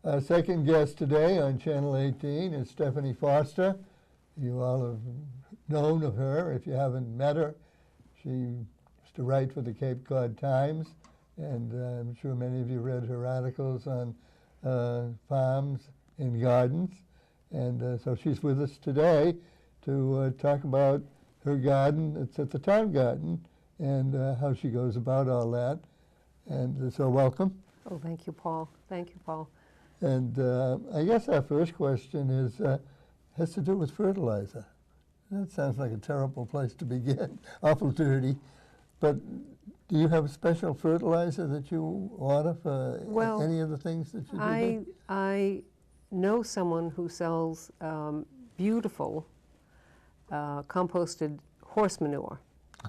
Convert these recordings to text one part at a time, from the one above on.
Our second guest today on Channel 18 is Stephanie Foster. You all have known of her. If you haven't met her, she used to write for the Cape Cod Times, and I'm sure many of you read her articles on farms and gardens. And so she's with us today to talk about her garden. It's at the Town Garden, and how she goes about all that. And so welcome. Oh, thank you, Paul. Thank you, Paul. And I guess our first question has to do with fertilizer. That sounds like a terrible place to begin, awful dirty. But do you have a special fertilizer that you order for any of the things that you do? I know someone who sells beautiful composted horse manure.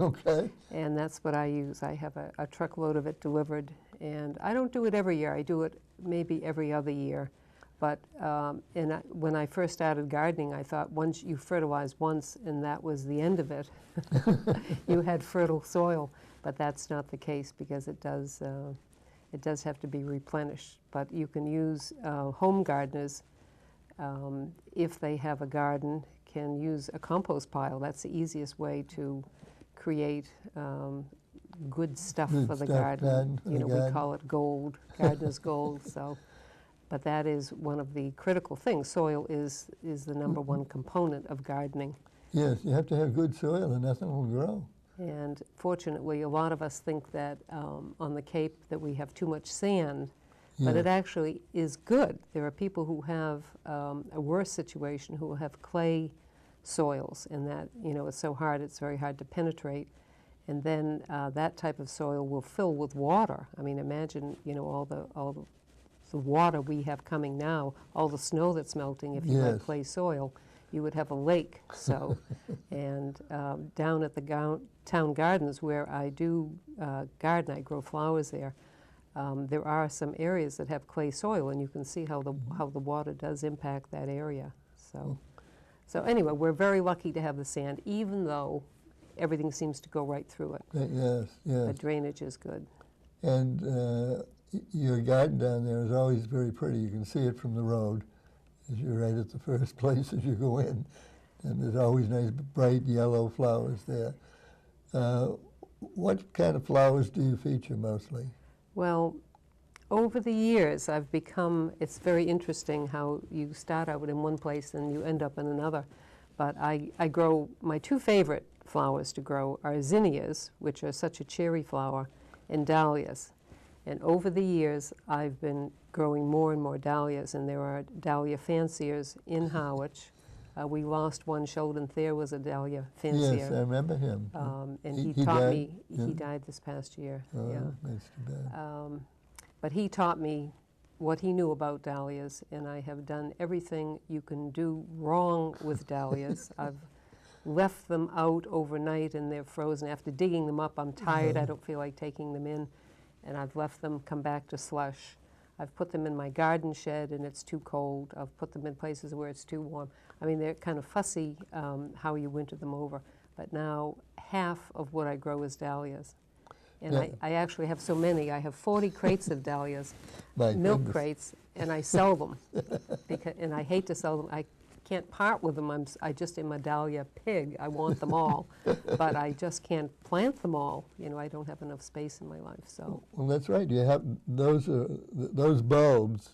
Okay. And that's what I use. I have a truckload of it delivered. And I don't do it every year. I do it maybe every other year. But when I first started gardening, I thought once you fertilize once and that was the end of it, you had fertile soil. But that's not the case because it does have to be replenished. But you can use home gardeners, if they have a garden, can use a compost pile. That's the easiest way to create good stuff for the garden. We call it gold, gardener's gold. So, but that is one of the critical things. Soil is the number one component of gardening. Yes, you have to have good soil, and nothing will grow. And fortunately, a lot of us think that on the Cape that we have too much sand, but it actually is good. There are people who have a worse situation, who have clay soils, and that it's so hard, it's very hard to penetrate. And then that type of soil will fill with water. I mean, imagine all the water we have coming now, all the snow that's melting. If you had clay soil, you would have a lake. So, and down at the Town Gardens where I do garden, I grow flowers there. There are some areas that have clay soil, and you can see how the water does impact that area. So anyway, we're very lucky to have the sand, even though everything seems to go right through it. Yes. The drainage is good. And your garden down there is always very pretty. You can see it from the road as you're right at the first place as you go in. And there's always nice bright yellow flowers there. What kind of flowers do you feature mostly? Well, over the years, it's very interesting how you start out in one place and you end up in another. But I grow, my two favorite flowers to grow are zinnias, which are such a cheery flower, and dahlias. And over the years, I've been growing more and more dahlias, and there are dahlia fanciers in Harwich. We lost one. Sheldon Thayer was a dahlia fancier. Yes, I remember him. And he taught me. He died this past year. Oh, that's too bad. But he taught me what he knew about dahlias, and I have done everything you can do wrong with dahlias. I've left them out overnight and they're frozen. After digging them up, I'm tired. I don't feel like taking them in, and I've left them come back to slush. I've put them in my garden shed and it's too cold. I've put them in places where it's too warm. I mean, they're kind of fussy how you winter them over. But now half of what I grow is dahlias. And I actually have so many. I have 40 crates of dahlias, milk crates, and I sell them. And I hate to sell them. I can't part with them. I just am a dahlia pig. I want them all, but I just can't plant them all. I don't have enough space in my life. So. Well, that's right. You have those bulbs.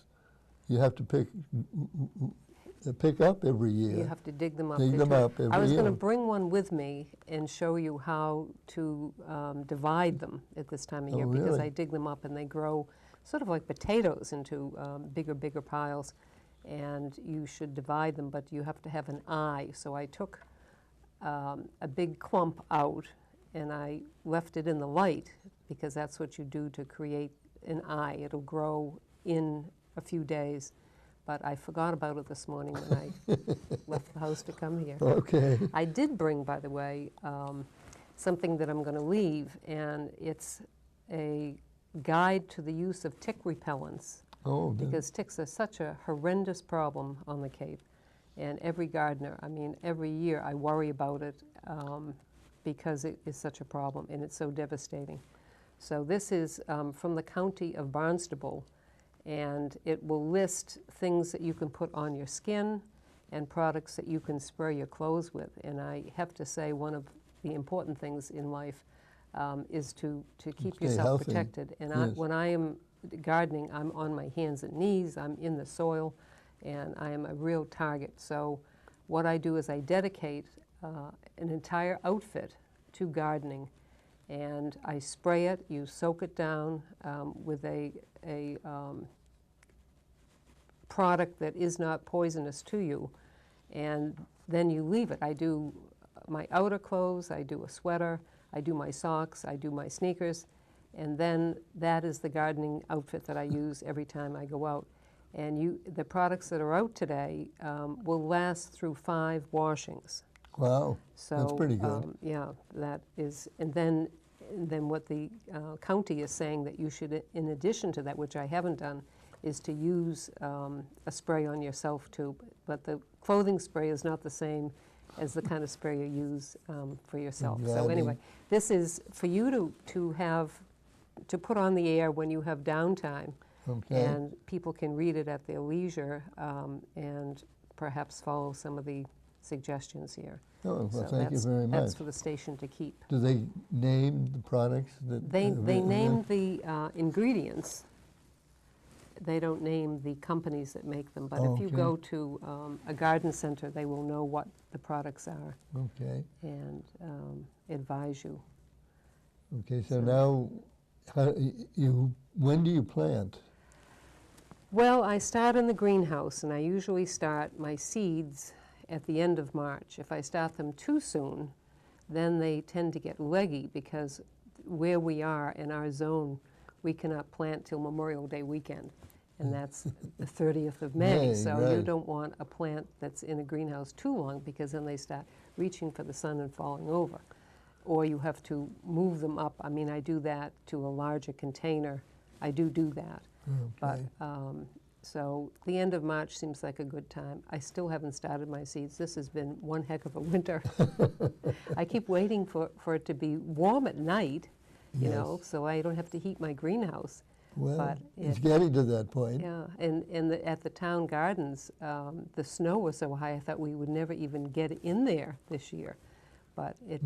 You have to pick up every year. You have to dig them up. Dig them up every year. I was going to bring one with me and show you how to divide them at this time of year, because I dig them up and they grow sort of like potatoes into bigger piles. And you should divide them, but you have to have an eye. So I took a big clump out and I left it in the light, because that's what you do to create an eye. It'll grow in a few days. But I forgot about it this morning when I left the house to come here. Okay. I did bring, by the way, something that I'm going to leave, and it's a guide to the use of tick repellents. Oh, because ticks are such a horrendous problem on the Cape. And every gardener, every year I worry about it because it is such a problem and it's so devastating. So this is from the county of Barnstable, And it will list things that you can put on your skin and products that you can spray your clothes with. And I have to say, one of the important things in life is to keep Stay yourself healthy. protected. And Yes. when I am gardening, I'm on my hands and knees, I'm in the soil, and I am a real target. So what I do is I dedicate an entire outfit to gardening, and I spray it, you soak it down with a product that is not poisonous to you, and then you leave it. I do my outer clothes, I do a sweater, I do my socks, I do my sneakers, and then that is the gardening outfit that I use every time I go out. And the products that are out today will last through 5 washings. Wow, So that's pretty good. yeah, that is, and then what the county is saying that you should, in addition to that, which I haven't done, is to use a spray on yourself too. But the clothing spray is not the same as the kind of spray you use for yourself. So anyway, this is for you to put on the air when you have downtime, Okay. and people can read it at their leisure and perhaps follow some of the suggestions here. Oh, well, So thank you very that's much. for the station to keep. Do they name the products that They are name the ingredients. They don't name the companies that make them, but if you Okay. go to a garden center, they will know what the products are Okay. and advise you. Okay. So now, when do you plant? Well, I start in the greenhouse, and I usually start my seeds at the end of March. If I start them too soon, then they tend to get leggy, because where we are in our zone, we cannot plant till Memorial Day weekend, and that's the 30th of May. May, So you right. don't want a plant that's in a greenhouse too long, because then they start reaching for the sun and falling over. Or you have to move them up. I mean, I do that to a larger container. I do that. But Okay. so the end of March seems like a good time. I still haven't started my seeds. This has been one heck of a winter. I keep waiting for it to be warm at night, you know, Yes. so I don't have to heat my greenhouse. Well, but it's it- getting to that point. Yeah, and at the town gardens, the snow was so high, I thought we would never even get in there this year. But it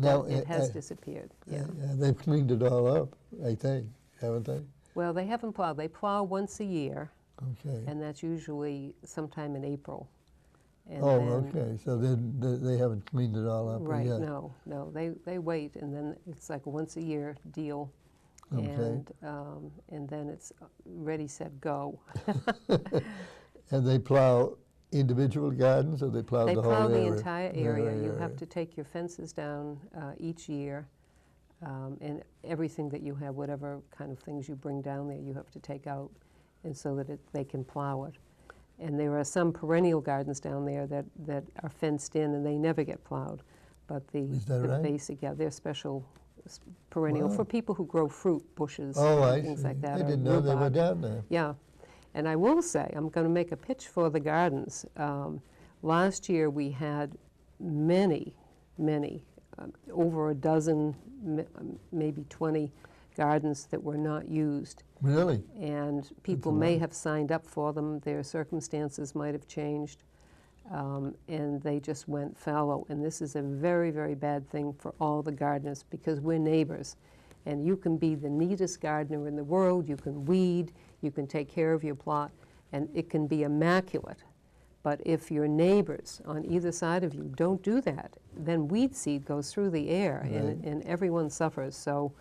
has disappeared, yeah. They've cleaned it all up, I think, haven't they? Well, they haven't plowed. They plow once a year, Okay. and that's usually sometime in April. And Oh, then- okay. So they haven't cleaned it all up Right, yet. no, they wait, and then it's like a once-a-year deal. Okay. And then it's ready, set, go. And they plow individual gardens, or they plow They the whole plow area? the entire area. You have to take your fences down each year, and everything that you have, whatever kind of things you bring down there, you have to take out, and so that they can plow it. And there are some perennial gardens down there that are fenced in, and they never get plowed. But Is that right? basic, yeah, they're special perennial Wow. for people who grow fruit, bushes, Oh, and I things see. like that. I or didn't know they were rhubarb. down there. Yeah, and I will say, I'm going to make a pitch for the gardens. Last year, we had many, over a dozen, maybe 20 gardens that were not used. Really? And people a may lot. have signed up for them, their circumstances might have changed, and they just went fallow. And this is a very, very bad thing for all the gardeners, because we're neighbors. And you can be the neatest gardener in the world, you can weed, you can take care of your plot, and it can be immaculate. But if your neighbors on either side of you don't do that, then weed seed goes through the air, Right. and everyone suffers. So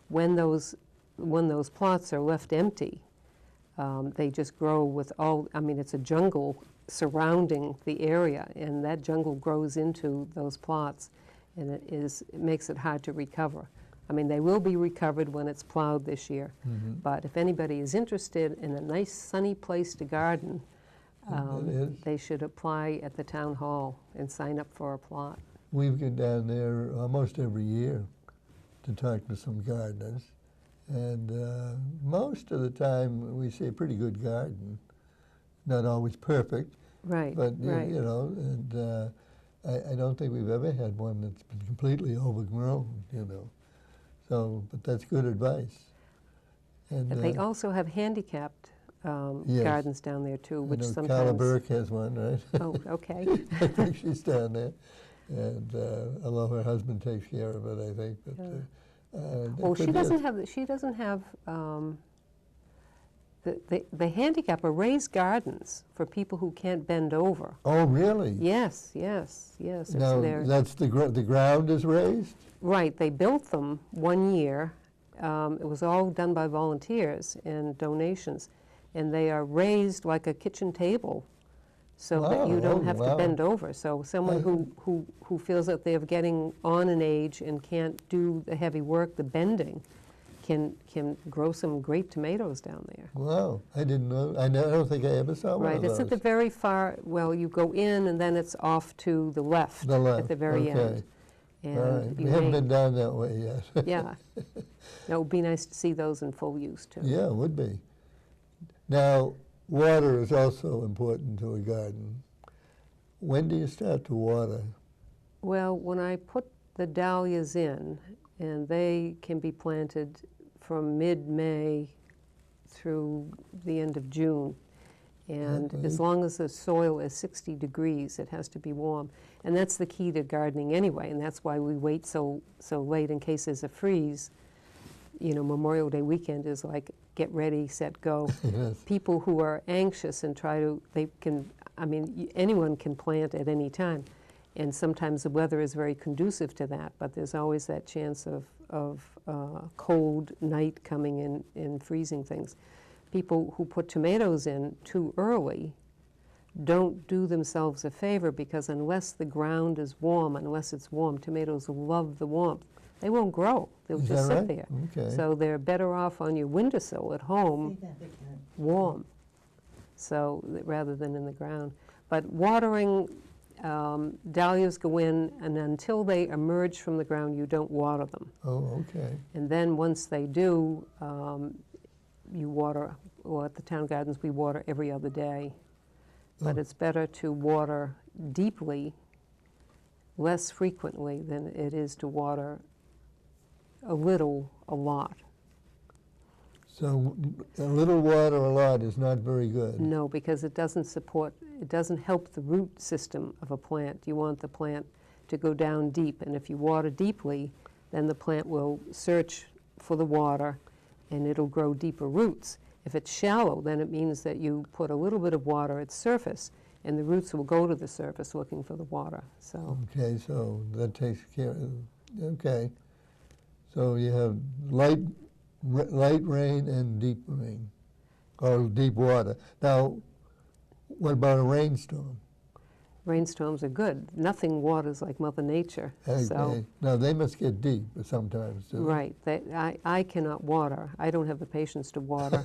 when those plots are left empty, they just grow with all, I mean, it's a jungle surrounding the area, and that jungle grows into those plots, and it makes it hard to recover. I mean, they will be recovered when it's plowed this year, but if anybody is interested in a nice sunny place to garden, is. they should apply at the town hall and sign up for a plot. We go down there almost every year to talk to some gardeners, and most of the time we see a pretty good garden. Not always perfect, Right, but right. you know, and I don't think we've ever had one that's been completely overgrown, you know. So, but that's good advice. And And they also have handicapped Yes. gardens down there too, I which know Carla sometimes. Burke has one, right? Oh, okay. I think she's down there. And although her husband takes care of it, I think. But, Well, could she be a- doesn't have the handicap are raised gardens for people who can't bend over. Oh, really? Yes, yes, yes. Now, that's the ground is raised? Right, they built them one year. It was all done by volunteers and donations, and they are raised like a kitchen table, so that you don't have to bend over. So someone who feels that they're getting on in age and can't do the heavy work, the bending, can grow some great tomatoes down there. Wow, I didn't know. I don't think I ever saw one Right, of it's those. at the very far, well, you go in and then it's off to the left, at the very end. And All right. you We haven't may- been down that way yet. Yeah. It would be nice to see those in full use too. Yeah, it would be. Now, water is also important to a garden. When do you start to water? Well, when I put the dahlias in, and they can be planted from mid-May through the end of June. And Okay. as long as the soil is 60 degrees, it has to be warm. And that's the key to gardening anyway, and that's why we wait so late in case there's a freeze. You know, Memorial Day weekend is like, get ready, set, go. Yes. People who are anxious and anyone can plant at any time. And sometimes the weather is very conducive to that, but there's always that chance of cold night coming in and freezing things. People who put tomatoes in too early don't do themselves a favor, because unless the ground is warm, tomatoes love the warmth. They won't grow. They'll Is just that sit right? there. Okay. So they're better off on your windowsill at home, warm, so rather than in the ground. But watering, dahlias go in, and until they emerge from the ground, you don't water them. Oh, okay. And then once they do, you water, or at the town gardens, we water every other day. But Oh. it's better to water deeply, less frequently than it is to water a little, a lot. So a little water a lot is not very good. No, because it doesn't help the root system of a plant. You want the plant to go down deep, and if you water deeply, then the plant will search for the water and it'll grow deeper roots. If it's shallow, then it means that you put a little bit of water at surface, and the roots will go to the surface looking for the water. So Okay, so that takes care of, okay. So you have light rain and deep rain, or deep water. Now, what about a rainstorm? rainstorms are good. Nothing waters like Mother Nature. Okay. So, Now, they must get deep sometimes, too. right. I cannot water. I don't have the patience to water.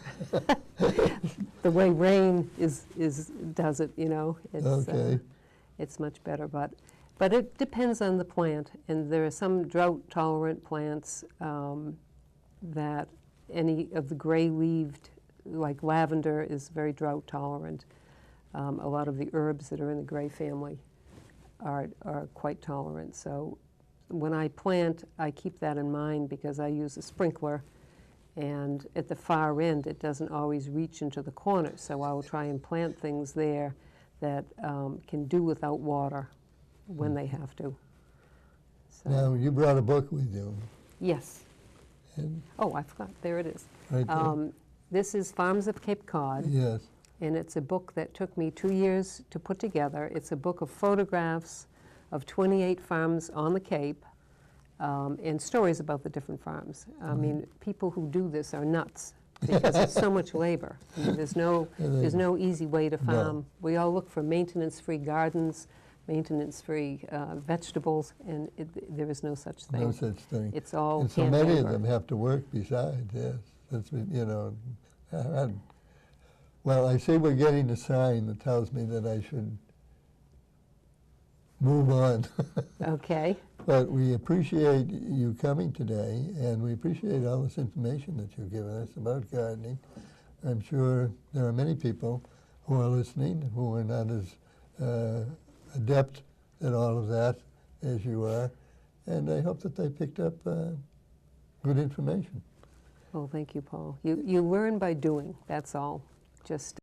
The way rain does it, you know. Okay. It's much better, but it depends on the plant, and there are some drought-tolerant plants that any of the gray-leaved, like lavender, is very drought-tolerant. A lot of the herbs that are in the gray family are quite tolerant. So when I plant, I keep that in mind because I use a sprinkler, and at the far end, it doesn't always reach into the corners. So I will try and plant things there that can do without water when they have to. So, Now, you brought a book with you. yes. And Oh, I forgot. There it is. right there. This is Farms of Cape Cod. Yes. And it's a book that took me 2 years to put together. It's a book of photographs of 28 farms on the Cape, and stories about the different farms. I mean, people who do this are nuts because it's so much labor. I mean, there's no easy way to farm. We all look for maintenance-free gardens, maintenance-free vegetables, and there is no such thing. No such thing. It's all And so hand many labor. of them have to work besides, yes. That's, you know, well, I see we're getting a sign that tells me that I should move on. Okay. But we appreciate you coming today, and we appreciate all this information that you've given us about gardening. I'm sure there are many people who are listening who are not as adept at all of that as you are, and I hope that they picked up good information. Well, thank you, Paul. You learn by doing, that's all. just